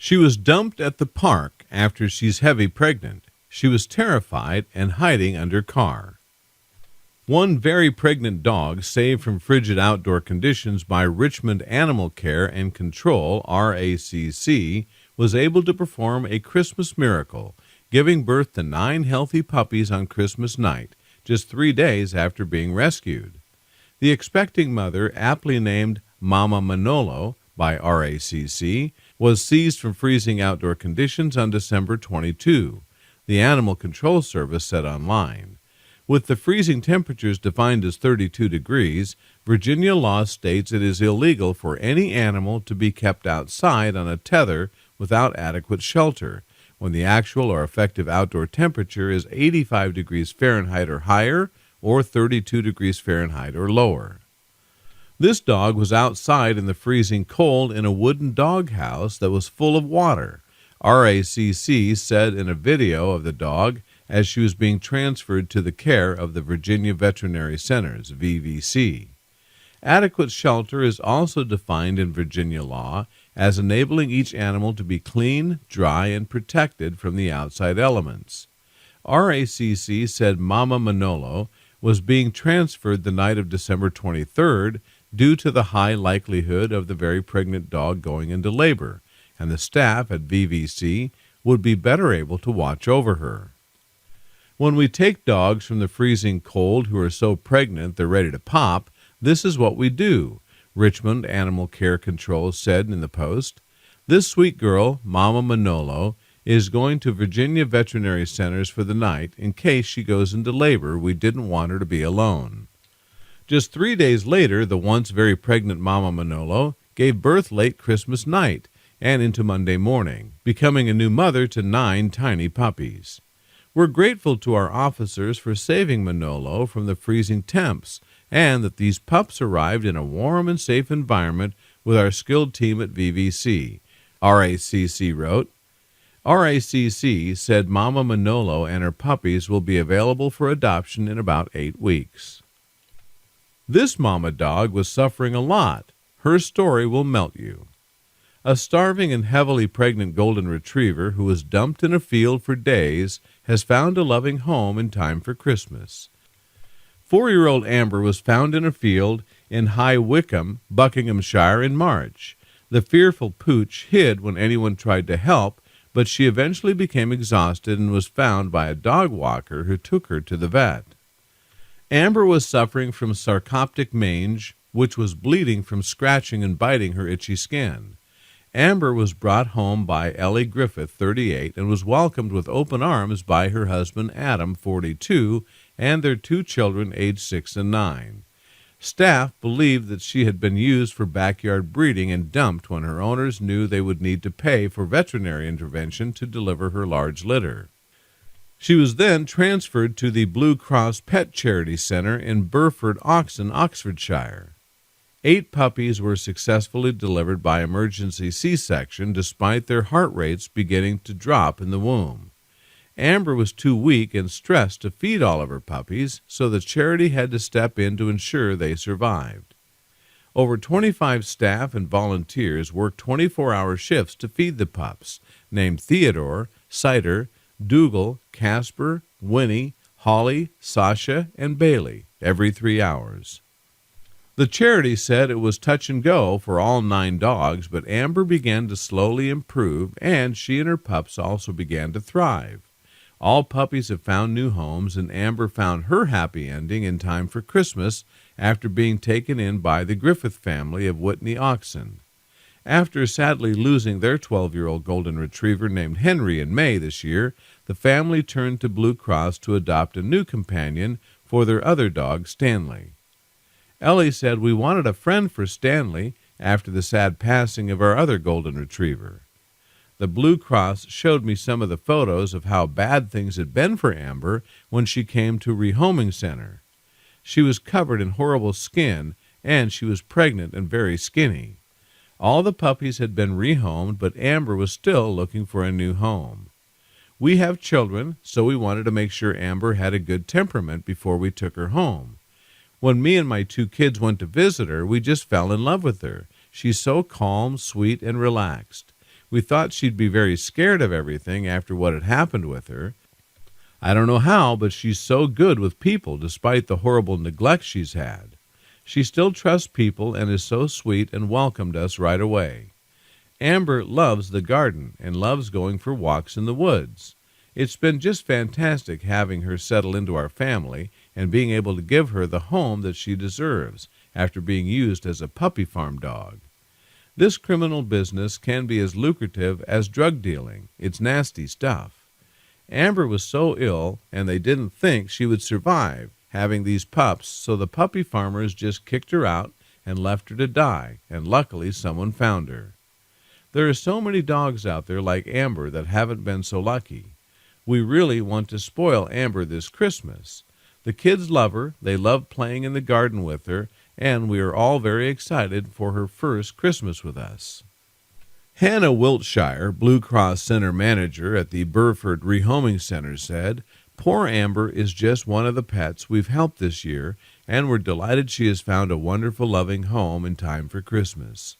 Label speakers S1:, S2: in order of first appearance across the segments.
S1: She was dumped at the park after she's heavy pregnant. She was terrified and hiding under car. One very pregnant dog saved from frigid outdoor conditions by Richmond Animal Care and Control, RACC, was able to perform a Christmas miracle, giving birth to 9 healthy puppies on Christmas night, just 3 days after being rescued. The expecting mother, aptly named Mama Manolo by RACC, was seized from freezing outdoor conditions on December 22, the Animal Control Service said online. With the freezing temperatures defined as 32 degrees, Virginia law states it is illegal for any animal to be kept outside on a tether without adequate shelter, when the actual or effective outdoor temperature is 85 degrees Fahrenheit or higher or 32 degrees Fahrenheit or lower. This dog was outside in the freezing cold in a wooden doghouse that was full of water, RACC said in a video of the dog as she was being transferred to the care of the Virginia Veterinary Centers, VVC. Adequate shelter is also defined in Virginia law as enabling each animal to be clean, dry, and protected from the outside elements. RACC said Mama Manolo was being transferred the night of December 23rd due to the high likelihood of the very pregnant dog going into labor, and the staff at VVC would be better able to watch over her. When we take dogs from the freezing cold who are so pregnant they're ready to pop, this is what we do, Richmond Animal Care Control said in the Post. This sweet girl, Mama Manolo, is going to Virginia Veterinary Centers for the night in case she goes into labor. We didn't want her to be alone. Just 3 days later, the once very pregnant Mama Manolo gave birth late Christmas night and into Monday morning, becoming a new mother to 9 tiny puppies. We're grateful to our officers for saving Manolo from the freezing temps and that these pups arrived in a warm and safe environment with our skilled team at VVC, RACC wrote. RACC said Mama Manolo and her puppies will be available for adoption in about 8 weeks. This mama dog was suffering a lot. Her story will melt you. A starving and heavily pregnant golden retriever who was dumped in a field for days has found a loving home in time for Christmas. 4-year-old Amber was found in a field in High Wycombe, Buckinghamshire in March. The fearful pooch hid when anyone tried to help, but she eventually became exhausted and was found by a dog walker who took her to the vet. Amber was suffering from sarcoptic mange, which was bleeding from scratching and biting her itchy skin. Amber was brought home by Ellie Griffith, 38, and was welcomed with open arms by her husband Adam, 42, and their 2 children aged 6 and 9. Staff believed that she had been used for backyard breeding and dumped when her owners knew they would need to pay for veterinary intervention to deliver her large litter. She was then transferred to the Blue Cross Pet Charity Center in Burford, Oxon, Oxfordshire. 8 puppies were successfully delivered by emergency C-section despite their heart rates beginning to drop in the womb. Amber was too weak and stressed to feed all of her puppies, so the charity had to step in to ensure they survived. Over 25 staff and volunteers worked 24-hour shifts to feed the pups, named Theodore, Cider, Dougal, Casper, Winnie, Holly, Sasha, and Bailey, every 3 hours. The charity said it was touch and go for all 9 dogs, but Amber began to slowly improve, and she and her pups also began to thrive. All puppies have found new homes, and Amber found her happy ending in time for Christmas after being taken in by the Griffith family of Whitney, Oxon. After sadly losing their 12-year-old golden retriever named Henry in May this year, the family turned to Blue Cross to adopt a new companion for their other dog, Stanley. Ellie said, "We wanted a friend for Stanley after the sad passing of our other golden retriever." The Blue Cross showed me some of the photos of how bad things had been for Amber when she came to rehoming center. She was covered in horrible skin, and she was pregnant and very skinny. All the puppies had been rehomed, but Amber was still looking for a new home. We have children, so we wanted to make sure Amber had a good temperament before we took her home. When me and my 2 kids went to visit her, we just fell in love with her. She's so calm, sweet, and relaxed. We thought she'd be very scared of everything after what had happened with her. I don't know how, but she's so good with people despite the horrible neglect she's had. She still trusts people and is so sweet and welcomed us right away. Amber loves the garden and loves going for walks in the woods. It's been just fantastic having her settle into our family and being able to give her the home that she deserves after being used as a puppy farm dog. This criminal business can be as lucrative as drug dealing. It's nasty stuff. Amber was so ill, and they didn't think she would survive having these pups, so the puppy farmers just kicked her out and left her to die, and luckily someone found her. There are so many dogs out there like Amber that haven't been so lucky. We really want to spoil Amber this Christmas. The kids love her, they love playing in the garden with her, and we are all very excited for her first Christmas with us. Hannah Wiltshire, Blue Cross Center manager at the Burford Rehoming Center, said, "Poor Amber is just one of the pets we've helped this year, and we're delighted she has found a wonderful, loving home in time for Christmas.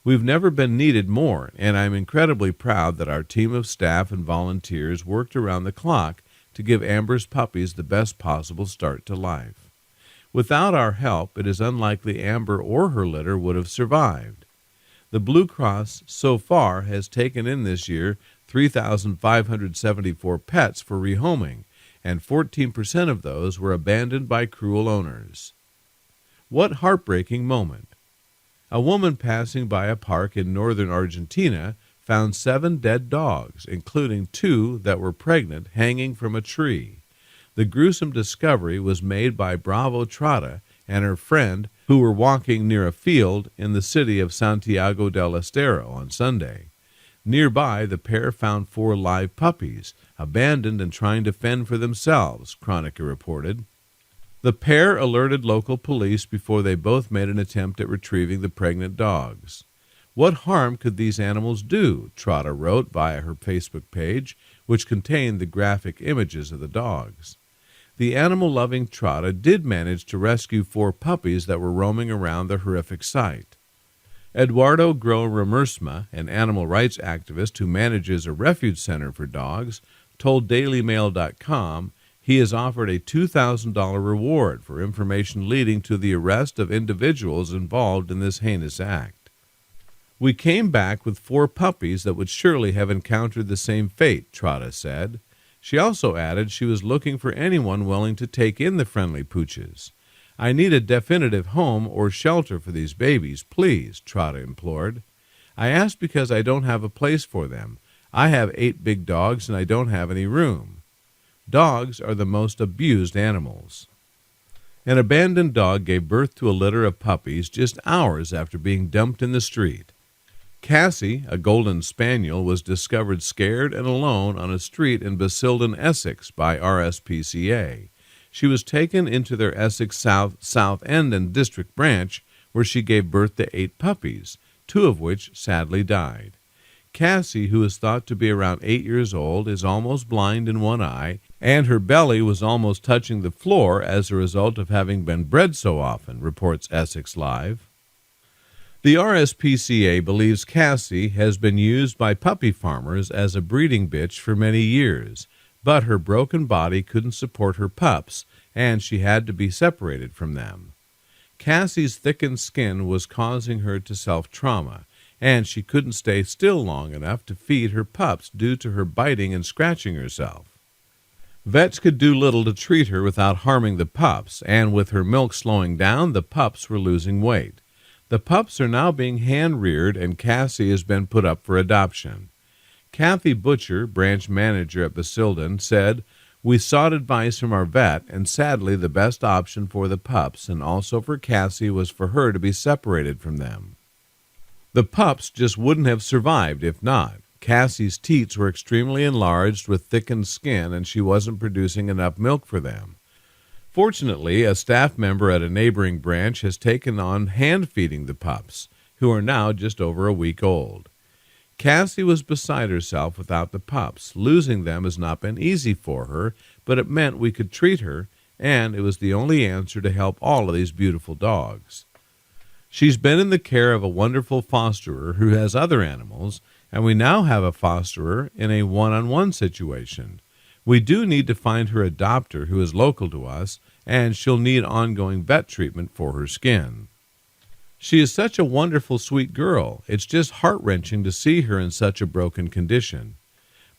S1: We've never been needed more, and I'm incredibly proud that our team of staff and volunteers worked around the clock to give Amber's puppies the best possible start to life. Without our help, it is unlikely Amber or her litter would have survived. The Blue Cross so far has taken in this year 3,574 pets for rehoming, and 14% of those were abandoned by cruel owners." What heartbreaking moment! A woman passing by a park in northern Argentina found 7 dead dogs, including 2 that were pregnant, hanging from a tree. The gruesome discovery was made by Bravo Trotta and her friend, who were walking near a field in the city of Santiago del Estero on Sunday. Nearby, the pair found 4 live puppies, abandoned and trying to fend for themselves, Chronica reported. The pair alerted local police before they both made an attempt at retrieving the pregnant dogs. "What harm could these animals do?" Trotta wrote via her Facebook page, which contained the graphic images of the dogs. The animal-loving Trotta did manage to rescue 4 puppies that were roaming around the horrific site. Eduardo Gro-Remersma, an animal rights activist who manages a refuge center for dogs, told DailyMail.com he has offered a $2,000 reward for information leading to the arrest of individuals involved in this heinous act. "We came back with 4 puppies that would surely have encountered the same fate," Trotta said. She also added she was looking for anyone willing to take in the friendly pooches. "I need a definitive home or shelter for these babies, please," Trotta implored. "I asked because I don't have a place for them. I have 8 big dogs and I don't have any room." Dogs are the most abused animals. An abandoned dog gave birth to a litter of puppies just hours after being dumped in the street. Cassie, a golden spaniel, was discovered scared and alone on a street in Basildon, Essex, by RSPCA. She was taken into their Essex South End and District branch, where she gave birth to 8 puppies, 2 of which sadly died. Cassie, who is thought to be around 8 years old, is almost blind in one eye, and her belly was almost touching the floor as a result of having been bred so often, reports Essex Live. The RSPCA believes Cassie has been used by puppy farmers as a breeding bitch for many years, but her broken body couldn't support her pups, and she had to be separated from them. Cassie's thickened skin was causing her to self-trauma, and she couldn't stay still long enough to feed her pups due to her biting and scratching herself. Vets could do little to treat her without harming the pups, and with her milk slowing down, the pups were losing weight. The pups are now being hand-reared, and Cassie has been put up for adoption. Kathy Butcher, branch manager at Basildon, said, "We sought advice from our vet, and sadly the best option for the pups and also for Cassie was for her to be separated from them. The pups just wouldn't have survived if not. Cassie's teats were extremely enlarged with thickened skin, and she wasn't producing enough milk for them. Fortunately, a staff member at a neighboring branch has taken on hand-feeding the pups, who are now just over a week old. Cassie was beside herself without the pups. Losing them has not been easy for her, but it meant we could treat her, and it was the only answer to help all of these beautiful dogs. She's been in the care of a wonderful fosterer who has other animals, and we now have a fosterer in a one-on-one situation. We do need to find her adopter who is local to us, and she'll need ongoing vet treatment for her skin. She is such a wonderful, sweet girl. It's just heart-wrenching to see her in such a broken condition.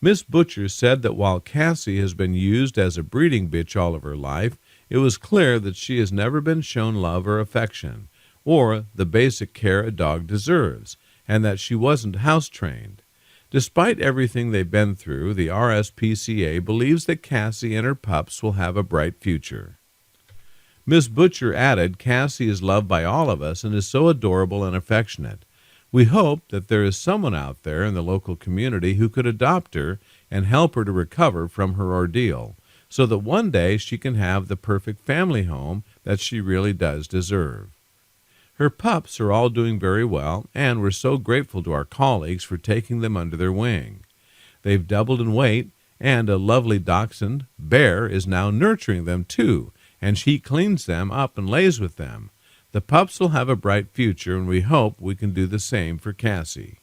S1: Miss Butcher said that while Cassie has been used as a breeding bitch all of her life, it was clear that she has never been shown love or affection, or the basic care a dog deserves, and that she wasn't house-trained. Despite everything they've been through, the RSPCA believes that Cassie and her pups will have a bright future. Miss Butcher added, Cassie is loved by all of us and is so adorable and affectionate. We hope that there is someone out there in the local community who could adopt her and help her to recover from her ordeal, so that one day she can have the perfect family home that she really does deserve. Her pups are all doing very well, and we're so grateful to our colleagues for taking them under their wing. They've doubled in weight, and a lovely dachshund, Bear, is now nurturing them too, and she cleans them up and lays with them. The pups will have a bright future, and we hope we can do the same for Cassie.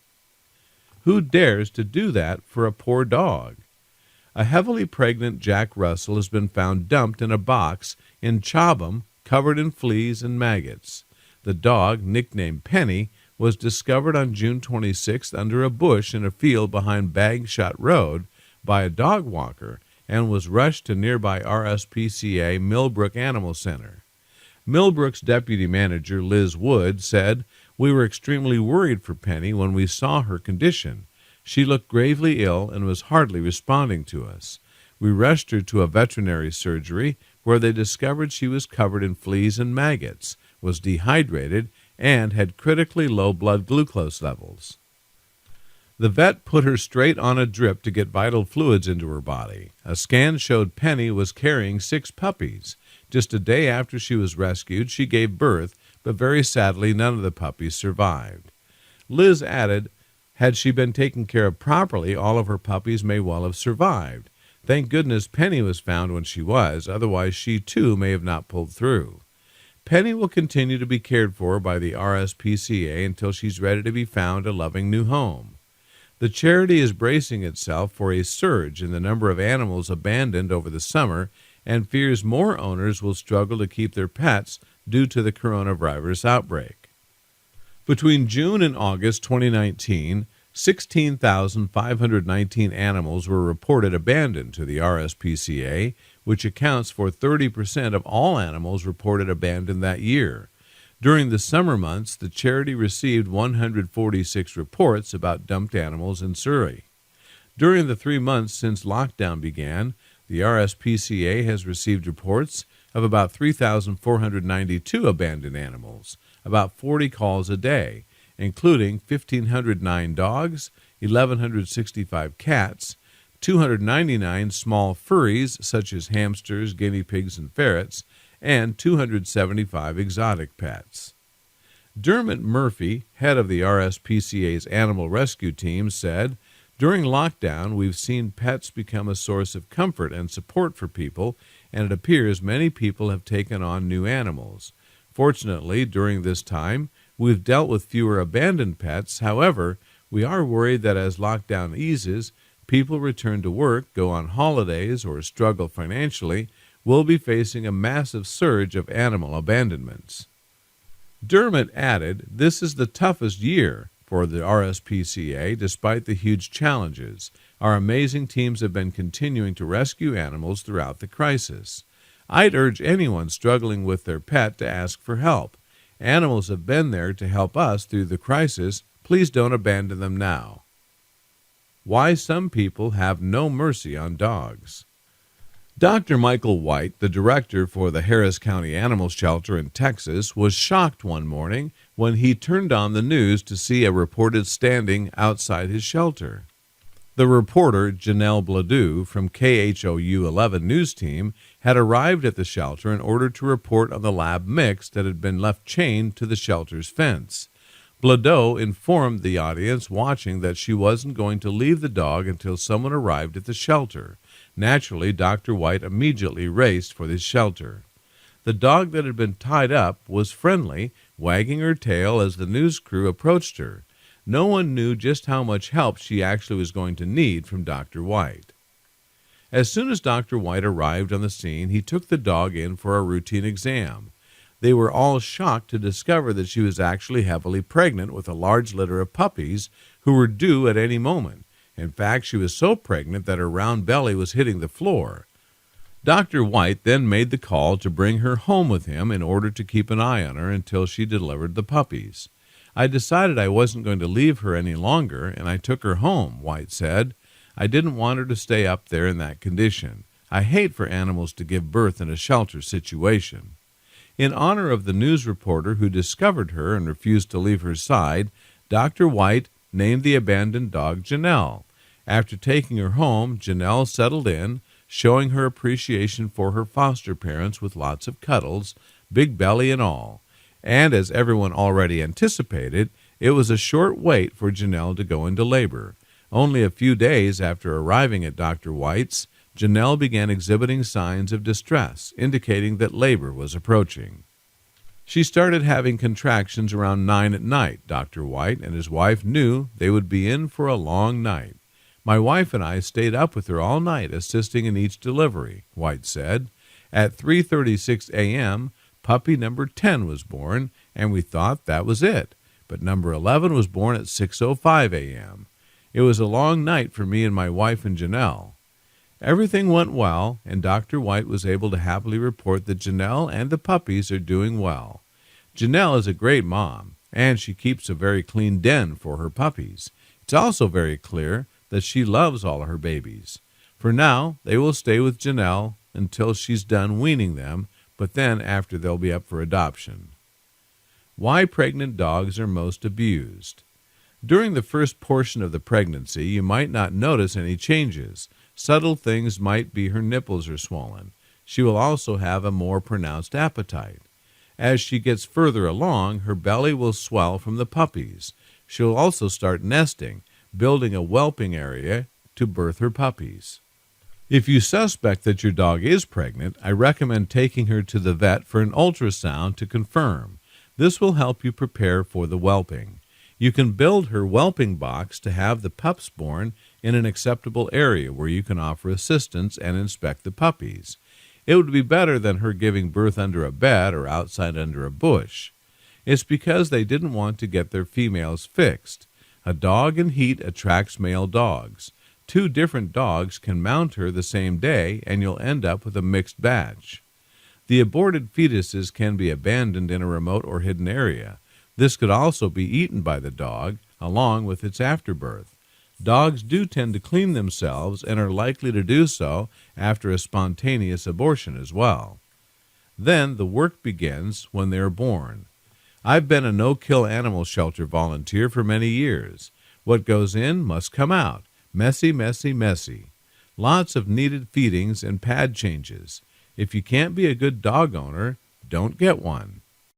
S1: Who dares to do that for a poor dog? A heavily pregnant Jack Russell has been found dumped in a box in Chobham, covered in fleas and maggots. The dog, nicknamed Penny, was discovered on June 26th under a bush in a field behind Bagshot Road by a dog walker and was rushed to nearby RSPCA Millbrook Animal Center. Millbrook's deputy manager, Liz Wood, said, We were extremely worried for Penny when we saw her condition. She looked gravely ill and was hardly responding to us. We rushed her to a veterinary surgery where they discovered she was covered in fleas and maggots, was dehydrated, and had critically low blood glucose levels. The vet put her straight on a drip to get vital fluids into her body. A scan showed Penny was carrying 6 puppies. Just a day after she was rescued, she gave birth, but very sadly none of the puppies survived. Liz added, had she been taken care of properly, all of her puppies may well have survived. Thank goodness Penny was found when she was, otherwise she too may have not pulled through. Penny will continue to be cared for by the RSPCA until she's ready to be found a loving new home. The charity is bracing itself for a surge in the number of animals abandoned over the summer and fears more owners will struggle to keep their pets due to the coronavirus outbreak. Between June and August 2019, 16,519 animals were reported abandoned to the RSPCA, which accounts for 30% of all animals reported abandoned that year. During the summer months, the charity received 146 reports about dumped animals in Surrey. During the 3 months since lockdown began, the RSPCA has received reports of about 3,492 abandoned animals, about 40 calls a day, including 1,509 dogs, 1,165 cats, 299 small furries such as hamsters, guinea pigs, and ferrets, and 275 exotic pets. Dermot Murphy, head of the RSPCA's animal rescue team, said, During lockdown, we've seen pets become a source of comfort and support for people, and it appears many people have taken on new animals. Fortunately, during this time, we've dealt with fewer abandoned pets. However, we are worried that as lockdown eases, people return to work, go on holidays, or struggle financially, we'll be facing a massive surge of animal abandonments. Dermot added, This is the toughest year for the RSPCA despite the huge challenges. Our amazing teams have been continuing to rescue animals throughout the crisis. I'd urge anyone struggling with their pet to ask for help. Animals have been there to help us through the crisis. Please don't abandon them now. Why some people have no mercy on dogs. Dr. Michael White, the director for the Harris County Animal Shelter in Texas, was shocked one morning when he turned on the news to see a reported standing outside his shelter. The reporter, Janelle Bladeau, from KHOU 11 News Team, had arrived at the shelter in order to report on the lab mix that had been left chained to the shelter's fence. Bladeau informed the audience watching that she wasn't going to leave the dog until someone arrived at the shelter. Naturally, Dr. White immediately raced for the shelter. The dog that had been tied up was friendly, wagging her tail as the news crew approached her. No one knew just how much help she actually was going to need from Dr. White. As soon as Dr. White arrived on the scene, he took the dog in for a routine exam. They were all shocked to discover that she was actually heavily pregnant with a large litter of puppies who were due at any moment. In fact, she was so pregnant that her round belly was hitting the floor. Dr. White then made the call to bring her home with him in order to keep an eye on her until she delivered the puppies. I decided I wasn't going to leave her any longer, and I took her home, White said. I didn't want her to stay up there in that condition. I hate for animals to give birth in a shelter situation. In honor of the news reporter who discovered her and refused to leave her side, Dr. White named the abandoned dog Janelle. After taking her home, Janelle settled in, showing her appreciation for her foster parents with lots of cuddles, big belly and all. And as everyone already anticipated, it was a short wait for Janelle to go into labor. Only a few days after arriving at Dr. White's, Janelle began exhibiting signs of distress, indicating that labor was approaching. She started having contractions around 9 at night. Dr. White and his wife knew they would be in for a long night. My wife and I stayed up with her all night, assisting in each delivery, White said. At 3:36 a.m., puppy number 10 was born, and we thought that was it. But number 11 was born at 6:05 a.m. It was a long night for me and my wife and Janelle. Everything went well, and Dr. White was able to happily report that Janelle and the puppies are doing well. Janelle is a great mom, and she keeps a very clean den for her puppies. It's also very clear that she loves all her babies. For now, they will stay with Janelle until she's done weaning them, but then after they'll be up for adoption. Why pregnant dogs are most abused. During the first portion of the pregnancy, you might not notice any changes. Subtle things might be her nipples are swollen. She will also have a more pronounced appetite. As she gets further along, her belly will swell from the puppies. She'll also start nesting, building a whelping area to birth her puppies. If you suspect that your dog is pregnant, I recommend taking her to the vet for an ultrasound to confirm. This will help you prepare for the whelping. You can build her whelping box to have the pups born in an acceptable area where you can offer assistance and inspect the puppies. It would be better than her giving birth under a bed or outside under a bush. It's because they didn't want to get their females fixed. A dog in heat attracts male dogs. 2 different dogs can mount her the same day, and you'll end up with a mixed batch. The aborted fetuses can be abandoned in a remote or hidden area. This could also be eaten by the dog, along with its afterbirth. Dogs do tend to clean themselves and are likely to do so after a spontaneous abortion as well. Then the work begins when they are born. I've been a no-kill animal shelter volunteer for many years. What goes in must come out. Messy, messy, messy. Lots of needed feedings and pad changes. If you can't be a good dog owner, don't get one.